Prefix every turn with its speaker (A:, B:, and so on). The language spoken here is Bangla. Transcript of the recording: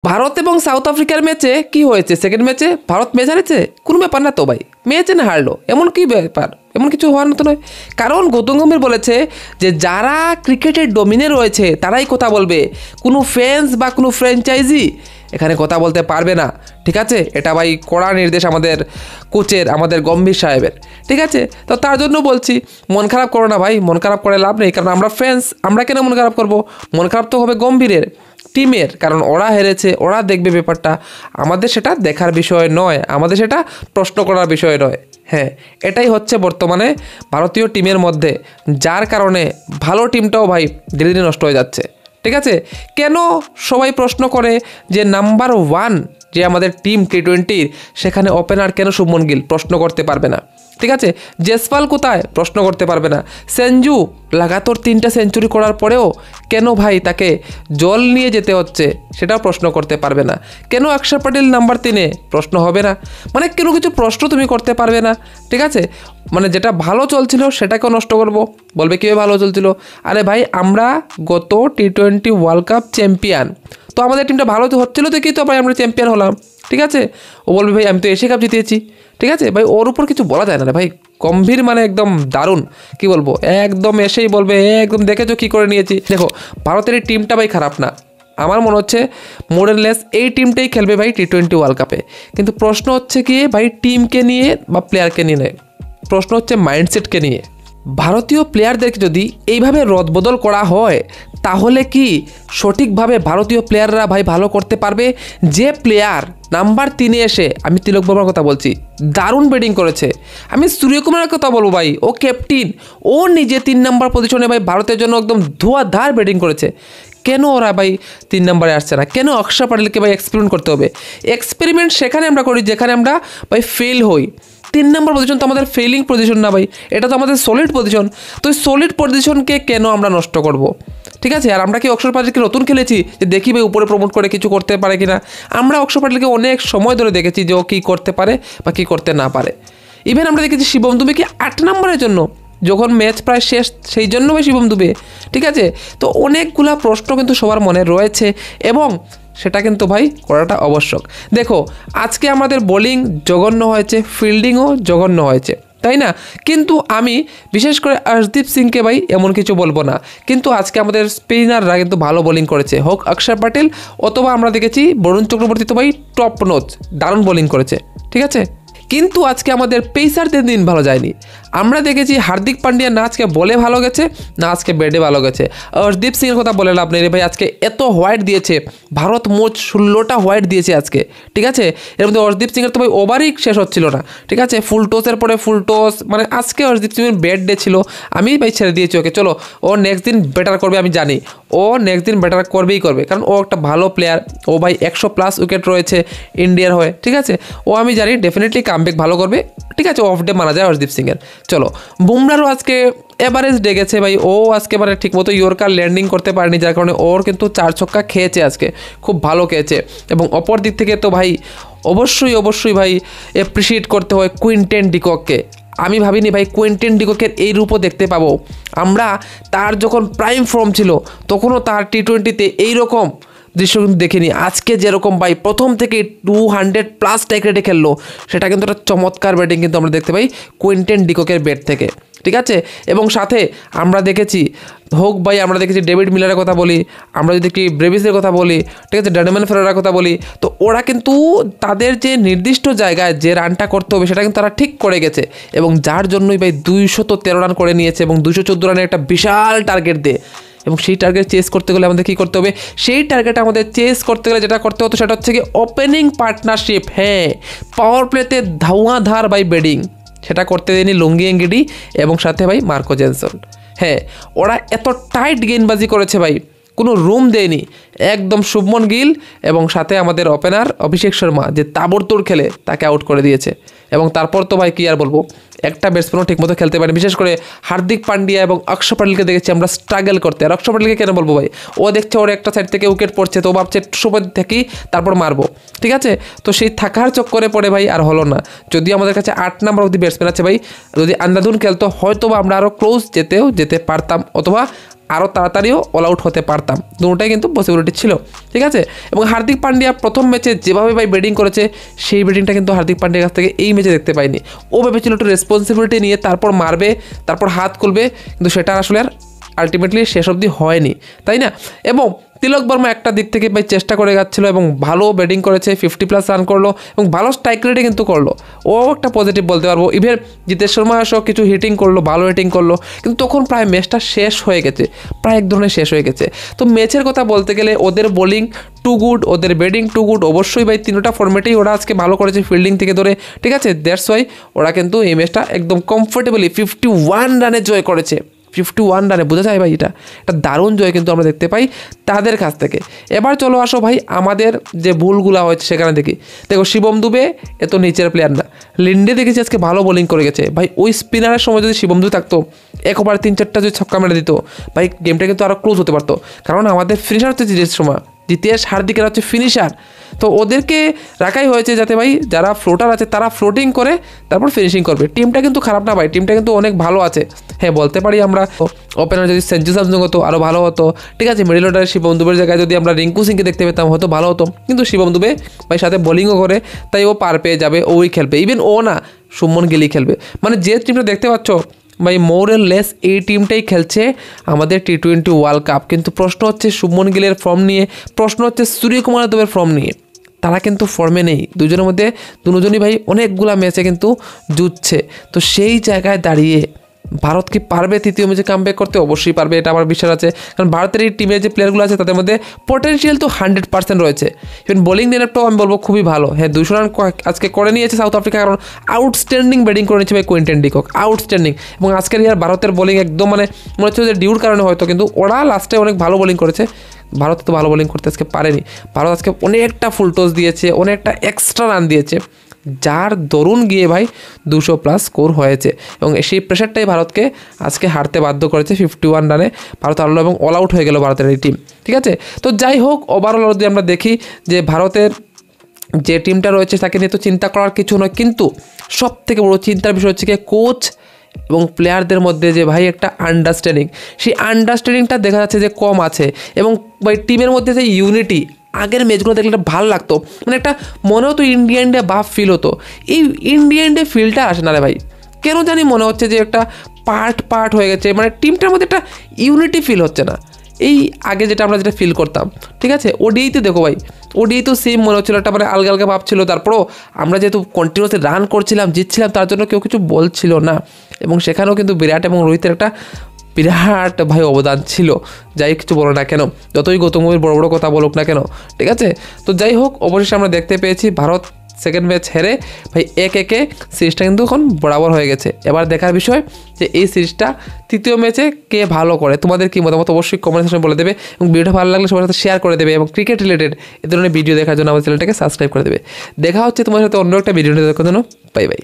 A: ভারত এবং সাউথ আফ্রিকার ম্যাচে কি হয়েছে? সেকেন্ড ম্যাচে ভারত ম্যাচ হারেছে, কোনো ব্যাপার না তো ভাই, ম্যাচে না হারলো এমন কি ব্যাপার, এমন কিছু হওয়ার মতো নয়। কারণ গৌতম গম্ভীর বলেছে যে যারা ক্রিকেটের ডোমিনে রয়েছে তারাই কথা বলবে, কোনো ফ্যান্স বা কোনো ফ্র্যাঞ্চাইজি এখানে কথা বলতে পারবে না। ঠিক আছে, এটা ভাই কড়া নির্দেশ আমাদের কোচের, আমাদের গম্ভীর সাহেবের। ঠিক আছে, তো তার জন্য বলছি মন খারাপ করো না ভাই, মন খারাপ করে লাভ নেই, কারণ আমরা ফ্যান্স, আমরা কেন মন খারাপ করবো? মন খারাপ তো হবে গম্ভীরের টিমের, কারণ ওরা হেরেছে, ওরা দেখবে ব্যাপারটা, আমাদের সেটা দেখার বিষয় নয়, আমাদের সেটা প্রশ্ন করার বিষয় নয়। হ্যাঁ, এটাই হচ্ছে বর্তমানে ভারতীয় টিমের মধ্যে, যার কারণে ভালো টিমটাও ভাই ধীরে ধীরে নষ্ট হয়ে যাচ্ছে। ঠিক আছে, কেন সবাই প্রশ্ন করে যে নাম্বার 1 যে আমাদের টিম টি20, সেখানে ওপেনার কেন শুভমন গিল? প্রশ্ন করতে পারবে না। ঠিক আছে, জেসপাল কোথায়? প্রশ্ন করতে পারবে না। সেঞ্জু লাগাতার 3টা সেঞ্চুরি করার পরেও কেন ভাই তাকে জল নিয়ে যেতে হচ্ছে? সেটাও প্রশ্ন করতে পারবে না। কেন অক্ষর প্যাটেল নাম্বার 3-এ? প্রশ্ন হবে না। মানে কোনো কিছু প্রশ্ন তুমি করতে পারবে না। ঠিক আছে, মানে যেটা ভালো চলছিল সেটাকেও নষ্ট করবো, বলবে কীভাবে ভালো চলছিল? আরে ভাই, আমরা গত টি20 ওয়ার্ল্ড কাপ চ্যাম্পিয়ন, তো আমাদের টিমটা ভালো তো হচ্ছিলো তো কি, তো ভাই আমরা চ্যাম্পিয়ন হলাম। ঠিক আছে, ও বলবে ভাই আমি তো এশিয়া কাপ জিতিয়েছি। ঠিক আছে ভাই, ওর উপর কিছু বলা যায় না রে ভাই, গম্ভীর মানে একদম দারুণ, কি বলবো, একদম এসেই বলবে একদম দেখেছো কী করে নিয়েছি। দেখো, ভারতের এই টিমটা ভাই খারাপ না, আমার মনে হচ্ছে মোরেনলেস এই টিমটাই খেলবে ভাই টি20 ওয়ার্ল্ড কাপে। কিন্তু প্রশ্ন হচ্ছে কি ভাই, টিমকে নিয়ে বা প্লেয়ারকে নিয়ে নেয়, প্রশ্ন হচ্ছে মাইন্ডসেটকে নিয়ে। ভারতীয় প্লেয়ারদেরকে যদি এইভাবে রদবদল করা হয়, তাহলে কি সঠিকভাবে ভারতীয় প্লেয়াররা ভাই ভালো করতে পারবে? যে প্লেয়ার নাম্বার 3-এ এসে, আমি তিলক বর্মার কথা বলছি, দারুণ ব্যাটিং করেছে। আমি সূর্যকুমারের কথা বলবো ভাই, ও ক্যাপ্টেন, ও নিজে 3 নম্বর পজিশনে ভাই ভারতের জন্য একদম ধোঁয়াধার ব্যাটিং করেছে। কেন ওরা ভাই 3 নম্বরে আসছে না? কেন অক্ষর প্যাটেলকে ভাই এক্সপেরিমেন্ট করতে হবে? এক্সপেরিমেন্ট সেখানে আমরা করি যেখানে আমরা ভাই ফেল হই। 3 নম্বর পজিশন তো আমাদের ফেলিং পজিশন না ভাই, এটা তো আমাদের সলিড পজিশন। তো এই সলিড পজিশনকে কেন আমরা নষ্ট করব? ঠিক আছে, আর আমরা কি অক্ষর প্যাটেলকে নতুন খেলেছি যে দেখি ভাই উপরে প্রমোট করে কিছু করতে পারে কিনা? আমরা অক্ষর প্যাটেলকে অনেক সময় ধরে দেখেছি যে ও কী করতে পারে বা কী করতে না পারে। ইভেন আমরা দেখেছি শিবম দুবেকে 8 নম্বরের জন্য, যখন ম্যাচ প্রায় শেষ, সেই জন্য ভাই শিবম দুবে। ঠিক আছে, তো অনেকগুলা প্রশ্ন কিন্তু সবার মনে রয়েছে এবং সেটা কিন্তু ভাই করাটা আবশ্যক। দেখো, আজকে আমাদের বোলিং জঘন্য হয়েছে, ফিল্ডিংও জঘন্য হয়েছে, তাই না? কিন্তু আমি বিশেষ করে অর্শদীপ সিংকে ভাই এমন কিছু বলবো না, কিন্তু আজকে আমাদের স্পিনাররা কিন্তু ভালো বোলিং করেছে, হোক অক্ষর প্যাটেল অথবা আমরা দেখেছি বরুণ চক্রবর্তী, তো ভাই টপ নোচ দারুণ বোলিং করেছে। ঠিক আছে, কিন্তু আজকে আমাদের পেসারদের দিন ভালো যায়নি। আমরা দেখেছি হার্দিক পান্ডিয়া না আজকে বলে ভালো গেছে, না আজকে ব্যাটে ভালো গেছে। অর্শদীপ সিংয়ের কথা বলে লাভ নেই রে ভাই, আজকে এত হোয়াইট দিয়েছে ভারত, মোট 16টা হোয়াইট দিয়েছে আজকে। ঠিক আছে, এর মধ্যে অর্শদীপ সিংয়ের তো ভাই ওভারই শেষ হচ্ছিল না। ঠিক আছে, ফুল টসের পরে ফুল টস, মানে আজকে অর্শদীপ সিংয়ের ব্যাট ডে ছিল, আমি ভাই ছেড়ে দিয়েছি ওকে। চলো, ও নেক্সট দিন বেটার করবে, আমি জানি ও নেক্সট দিন বেটার করবেই করবে, কারণ ও একটা ভালো প্লেয়ার, ও ভাই 100+ উইকেট রয়েছে ইন্ডিয়ার হয়ে। ঠিক আছে, ও আমি জানি ডেফিনেটলি কামব্যাক ভালো করবে। ঠিক আছে, অফ ডে মানা যায় অর্শদীপ সিংয়ের। চলো, বুমরারও আজকে এভারেজ ডে গেছে ভাই, ও আজকে মানে ঠিকমতো ইয়র্কার ল্যান্ডিং করতে পারেনি, যার কারণে ওর কিন্তু 4 ছক্কা খেয়েছে আজকে, খুব ভালো খেয়েছে। এবং অপর দিক থেকে তো ভাই অবশ্যই ভাই অ্যাপ্রিসিয়েট করতে হয় কুইন্টেন ডিকককে। আমি ভাবিনি ভাই কুইন্টেন ডিককের এই রূপও দেখতে পাবো আমরা। তার যখন প্রাইম ফর্ম ছিল তখনও তার টি20তে এইরকম দৃশ্য কিন্তু দেখিনি। আজকে যেরকম ভাই প্রথম থেকে 200+ স্ট্রাইক রেটে খেললো, সেটা কিন্তু একটা চমৎকার ব্যাটিং কিন্তু আমরা দেখতে পাই কুইন্টেন ডিককের ব্যাট থেকে। ঠিক আছে, এবং সাথে আমরা দেখেছি হোক ভাই, আমরা দেখেছি ডেভিড মিলারের কথা বলি, আমরা যদি কি ব্রেভিসের কথা বলি, ঠিক আছে, ডেনমান ফেরারের কথা বলি, তো ওরা কিন্তু তাদের যে নির্দিষ্ট জায়গায় যে রানটা করতে হবে সেটা কিন্তু তারা ঠিক করে গেছে, এবং যার জন্যই ভাই 213 রান করে নিয়েছে এবং 214 রানের একটা বিশাল টার্গেট দিয়ে। এবং সেই টার্গেট চেস করতে গেলে আমাদের কী করতে হবে? সেই টার্গেট আমাদের চেস করতে গেলে যেটা করতে হতো সেটা হচ্ছে কি ওপেনিং পার্টনারশিপ। হ্যাঁ, পাওয়ার প্লেতে ধাওয়াধার বাই ব্যাটিং, সেটা করতে দেয়নি লুঙ্গি এঙ্গিডি এবং সাথে ভাই মার্কো জেনসন। হ্যাঁ, ওরা এত টাইট গেমবাজি করেছে ভাই, কোনো রুম দেয়নি। একদম শুভমন গিল এবং সাথে আমাদের ওপেনার অভিষেক শর্মা যে তাবড়তোড় খেলে তাকে আউট করে দিয়েছে। এবং তারপর তো ভাই কী আর বলবো, একটা ব্যাটসম্যানও ঠিকমতো খেলতে পারেনি। বিশেষ করে হার্দিক পান্ডিয়া এবং অক্ষর প্যাটেলকে দেখেছি আমরা স্ট্রাগল করতে। আর অক্ষর প্যাটেলকে কেন বলবো ভাই, ও দেখছে ওর একটা সাইড থেকে উইকেট পড়ছে, তো ভাবছে সময় থেকেই তারপর মারবো। ঠিক আছে, তো সেই থাকার চক্করে পড়ে ভাই আর হলো না। যদিও আমাদের কাছে 8 নম্বর অবধি ব্যাটসম্যান আছে ভাই, যদি আন্দাধুন খেলতো হয়তো বা আমরা আরও ক্লোজ যেতে পারতাম, অথবা আরও তাড়াতাড়িও অল আউট হতে পারতাম, দুটোটাই কিন্তু পসিবিলিটি ছিল, ঠিক আছে। এবং হার্দিক পান্ডিয়া প্রথম ম্যাচে যেভাবে ভাই ব্যাটিং করেছে সেই ব্যাটিংটা কিন্তু হার্দিক পান্ডিয়ার কাছ থেকে এই ম্যাচে দেখতে পাইনি। ও ভেবেছিল একটু রেসপন্সিবিলিটি নিয়ে তারপর মারবে, তারপর হাত খুলবে, কিন্তু সেটা আসলে আর আলটিমেটলি শেষ অবধি হয়নি, তাই না। এবং তিলক বর্মা একটা দিক থেকে ভাই চেষ্টা করে যাচ্ছিলো এবং ভালো ব্যাটিং করেছে, 50+ রান করলো এবং ভালো স্ট্রাইক রেটে কিন্তু করলো, ও একটা পজিটিভ বলতে পারবো। ইভেন জিতেশ শর্মা সহ কিছু হিটিং করলো, ভালো হিটিং করলো, কিন্তু তখন প্রায় ম্যাচটা শেষ হয়ে গেছে, প্রায় এক ধরনের শেষ হয়ে গেছে। তো ম্যাচের কথা বলতে গেলে ওদের বোলিং টু গুড, ওদের ব্যাটিং টু গুড, অবশ্যই ভাই তিনটা ফর্মেটেই ওরা আজকে ভালো করেছে ফিল্ডিং থেকে ধরে, ঠিক আছে। দ্যাটস ওয়াই ওরা কিন্তু এই ম্যাচটা একদম কমফোর্টেবলি 51 রানে জয় করেছে। 51 রানে বোঝা যায় ভাই, এটা দারুণ জয় কিন্তু আমরা দেখতে পাই তাদের কাছ থেকে। এবার চলো আসো ভাই আমাদের যে ভুলগুলো হয়েছে সেখানে দেখি। দেখো শিবম দুবে এত নিচের প্লেয়ার না, লিন্ডে দেখেছি আজকে ভালো বোলিং করে গেছে ভাই। ওই স্পিনারের সময় যদি শিবম দুবে থাকতো, এক ওভার 3-4টা যদি ছক্কা মেরে দিত ভাই, গেমটা কিন্তু আরও ক্লোজ হতে পারতো। কারণ আমাদের ফিনিশার হচ্ছে জিতেশ শর্মা, জিতেশ হার্দিকের হচ্ছে ফিনিশার, তো ওদেরকে রাখাই হয়েছে যাতে ভাই যারা ফ্লোটার আছে তারা ফ্লোটিং করে তারপর ফিনিশিং করবে। টিমটা কিন্তু খারাপ না ভাই, টিমটা কিন্তু অনেক ভালো আছে। হ্যাঁ বলতে পারি আমরা ওপেনার যদি সেঞ্চু স্যামসং হতো আরও ভালো হতো, ঠিক আছে। মিডল অর্ডারে শিবম দুবের জায়গায় যদি আমরা রিঙ্কু সিংকে দেখতে পেতাম হয়তো ভালো হতো, কিন্তু শিবম দুবে ভাই সাথে বোলিংও করে, তাই ও পার পেয়ে যাবে, ওই খেলবে। ইভেন ও না, শুভমন গিলই খেলবে। মানে যে টিমটা দেখতে পাচ্ছ ভাই মোর এর লেস এই টিমটাই খেলছে আমাদের T20 ওয়ার্ল্ড কাপ। কিন্তু প্রশ্ন হচ্ছে শুভমন গিলের ফর্ম নিয়ে, প্রশ্ন হচ্ছে সূর্যকুমার যাদবের ফর্ম নিয়ে। তারা কিন্তু ফর্মে নেই, দুজনের মধ্যে দুজনই ভাই অনেকগুলা ম্যাচে কিন্তু জুটছে। তো সেই জায়গায় দাঁড়িয়ে ভারত কি পারবে তৃতীয় ম্যাচে কামব্যাক করতে? অবশ্যই পারবে, এটা আমার বিশ্বাস আছে। কারণ ভারতের এই টিমের যে প্লেয়ারগুলো আছে তাদের মধ্যে পটেনশিয়াল তো 100% রয়েছে। ইভেন বোলিং লাইনআপটাও আমি বলবো খুবই ভালো। হ্যাঁ 200 রান আজকে করে নিয়েছে সাউথ আফ্রিকা, কারণ আউটস্ট্যান্ডিং ব্যাটিং করে নিয়েছে ভাই কুইন্টন ডিকক, আউটস্ট্যান্ডিং। এবং আজকের ইয়ার ভারতের বোলিং একদম মানে মনে হচ্ছে যে ডিউর কারণে হয়তো, কিন্তু ওরা লাস্টে অনেক ভালো বোলিং করেছে। ভারত তো ভালো বোলিং করতে আজকে পারেনি। ভারত আজকে অনেকটা ফুল টস দিয়েছে, অনেকটা এক্সট্রা রান দিয়েছে, যার দরুন গিয়ে ভাই 200+ স্কোর হয়েছে। এবং সেই প্রেশারটাই ভারতকে আজকে হারতে বাধ্য করেছে। 51 রানে ভারত হারলো এবং অল আউট হয়ে গেল ভারতের এই টিম, ঠিক আছে। তো যাই হোক, ওভারঅল যদি আমরা দেখি যে ভারতের যে টিমটা রয়েছে তাকে নিয়ে তো চিন্তা করার কিছু নয়, কিন্তু সব থেকে বড়ো চিন্তার বিষয় হচ্ছে কি কোচ এবং প্লেয়ারদের মধ্যে যে ভাই একটা আন্ডারস্ট্যান্ডিং, সেই আন্ডারস্ট্যান্ডিংটা দেখা যাচ্ছে যে কম আছে। এবং ভাই টিমের মধ্যে যে ইউনিটি, আগের ম্যাচগুলো দেখলে একটা ভালো লাগতো, মানে একটা মনে হতো ইন্ডিয়া ইন্ডিয়া ভাব ফিল হতো। এই ইন্ডিয়া ইন্ডিয়া ফিলটা আসে না রে ভাই, কেন জানি মনে হচ্ছে যে একটা পার্ট হয়ে গেছে, মানে টিমটার মধ্যে একটা ইউনিটি ফিল হচ্ছে না। এই আগে আমরা যেটা ফিল করতাম, ঠিক আছে। ওডিআইতে দেখো ভাই, ওডিআই তো সেম মনে হচ্ছিলো, একটা মানে আলগা আলগা ভাব ছিল। তারপরও আমরা যেহেতু কন্টিনিউসলি রান করছিলাম, জিতছিলাম, তার জন্য কেউ কিছু বলছিল না। এবং সেখানেও কিন্তু বিরাট এবং রোহিতের একটা বিরাট ভাই অবদান ছিল, যাই কিছু বলো না কেন, যতই গৌতম গম্ভীর বড় বড় কথা বলুক না কেন, ঠিক আছে। তো যাই হোক, অবশেষে আমরা দেখতে পেয়েছি ভারত সেকেন্ড ম্যাচ হেরে ভাই 1-1 সিরিজটা কিন্তু এখন বরাবর হয়ে গেছে। এবার দেখার বিষয় যে এই সিরিজটা তৃতীয় ম্যাচে কে ভালো করে। তোমাদের কি মতামত অবশ্যই কমেন্ট সেকশনে বলে দেবে, এবং ভিডিওটা ভালো লাগলে সবার সাথে শেয়ার করে দেবে, এবং ক্রিকেট রিলেটেড এই ধরনের ভিডিও দেখার জন্য আমাদের চ্যানেলটাকে সাবস্ক্রাইব করে দেবে। দেখা হচ্ছে তোমার সাথে অন্য একটা ভিডিও দেখার জন্য। Bye bye.